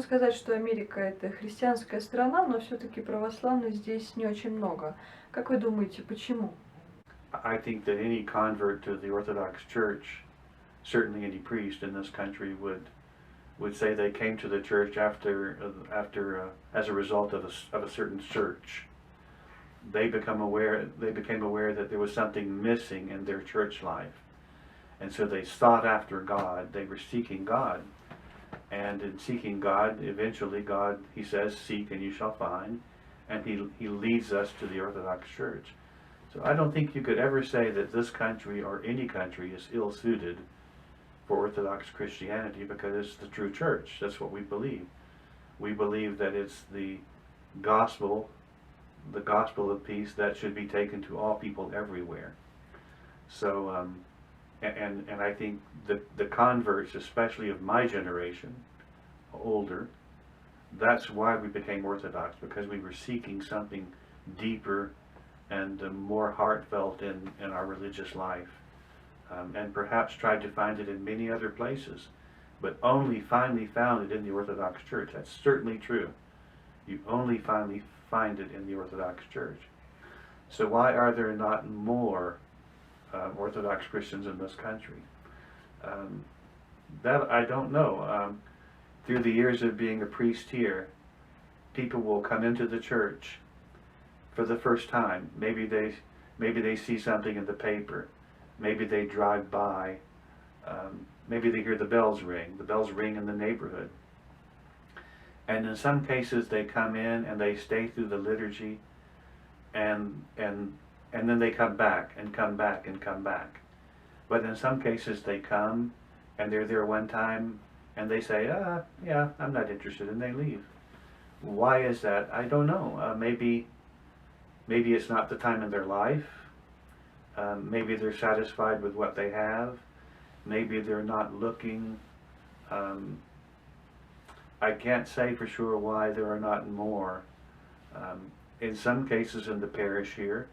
сказать, что Америка это христианская страна, но все-таки православных здесь не очень много. Как вы думаете, почему? I think that any convert to the Orthodox Church, certainly any priest in this country, would say they came to the church after as a result of a certain search. They became aware that there was something missing in their church life, and so they sought after God. They were seeking God, and in seeking God, eventually God, He says, "Seek and you shall find," and He leads us to the Orthodox Church. So I don't think you could ever say that this country or any country is ill-suited for Orthodox Christianity, because it's the true church. That's what we believe. We believe that it's the gospel of peace that should be taken to all people everywhere. So, and I think the converts, especially of my generation, older, that's why we became Orthodox, because we were seeking something deeper and more heartfelt in our religious life, and perhaps tried to find it in many other places, but only finally found it in the Orthodox Church. That's certainly true. You only finally find it in the Orthodox Church. So why are there not more Orthodox Christians in this country? That I don't know. Through the years of being a priest here, people will come into the church for the first time. Maybe they see something in the paper. Maybe they drive by. Maybe they hear the bells ring. The bells ring in the neighborhood. And in some cases they come in and they stay through the liturgy, and then they come back and come back and come back. But in some cases they come and they're there one time and they say, yeah, I'm not interested, and they leave. Why is that? I don't know. Maybe it's not the time in their life. Maybe they're satisfied with what they have. Maybe they're not looking. I can't say for sure why there are not more. In some cases in the parish here,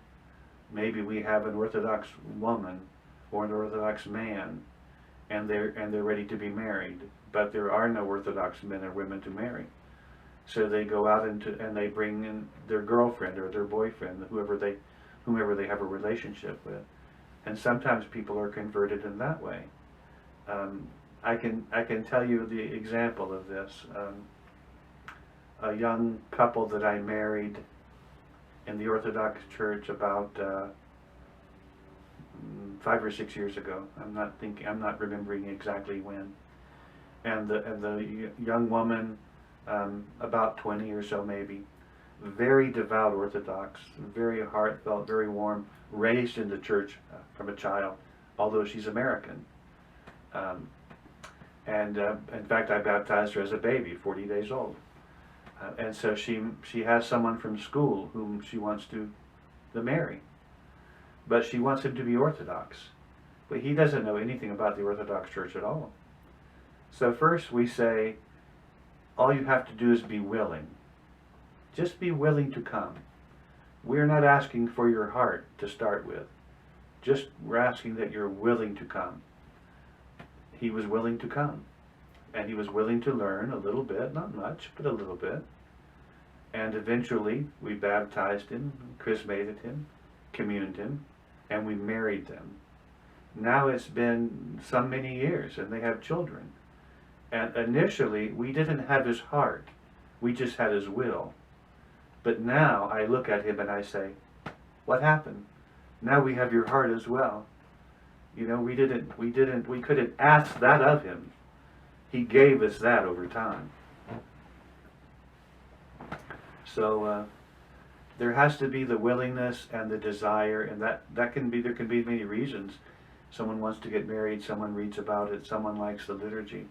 maybe we have an Orthodox woman or an Orthodox man, and they're ready to be married, but there are no Orthodox men or women to marry. So they go out and they bring in their girlfriend or their boyfriend, whomever they have a relationship with, and sometimes people are converted in that way. I can tell you the example of this. A young couple that I married in the Orthodox Church about 5 or 6 years ago. I'm not remembering exactly when. And the young woman, about 20 or so maybe, very devout Orthodox, very heartfelt, very warm, raised in the church from a child, although she's American. In fact, I baptized her as a baby, 40 days old. And so she has someone from school whom she wants to marry. But she wants him to be Orthodox. But he doesn't know anything about the Orthodox Church at all. So first we say, all you have to do is be willing. Just be willing to come. We're not asking for your heart to start with. We're asking that you're willing to come. He was willing to come. And he was willing to learn a little bit, not much, but a little bit. And eventually we baptized him, chrismated him, communed him, and we married them. Now it's been so many years, and they have children. And initially we didn't have his heart, we just had his will. But now I look at him and I say, what happened? Now we have your heart as well. You know, we couldn't ask that of him. He gave us that over time. So there has to be the willingness and the desire, and there can be many reasons. Someone wants to get married, someone reads about it, someone likes the liturgy.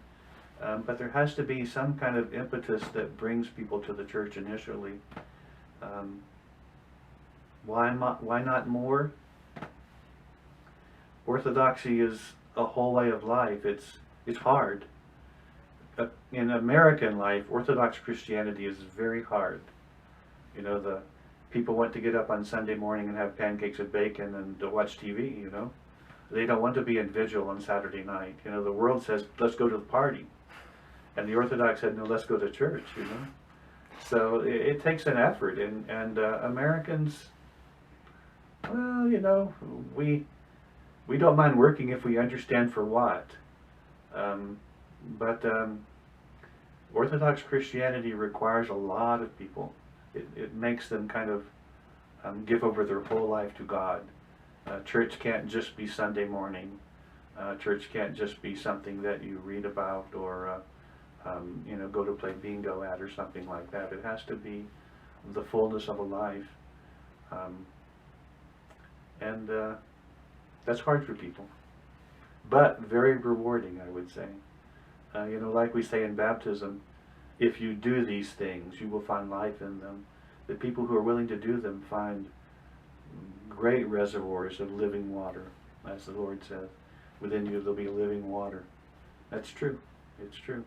But there has to be some kind of impetus that brings people to the church initially. Why not more? Orthodoxy is a whole way of life. It's hard. In American life, Orthodox Christianity is very hard. You know, the people want to get up on Sunday morning and have pancakes and bacon and to watch TV, you know. They don't want to be in vigil on Saturday night. You know, the world says, let's go to the party. And the Orthodox said, no, let's go to church, So it takes an effort, and Americans, well, we don't mind working if we understand for what. But Orthodox Christianity requires a lot of people. It makes them kind of give over their whole life to God. Church can't just be Sunday morning. Church can't just be something that you read about or go to play bingo at or something like that. It has to be the fullness of a life. And that's hard for people. But very rewarding, I would say. Like we say in baptism, if you do these things, you will find life in them. The people who are willing to do them find great reservoirs of living water, as the Lord says. Within you there'll be living water. That's true. It's true.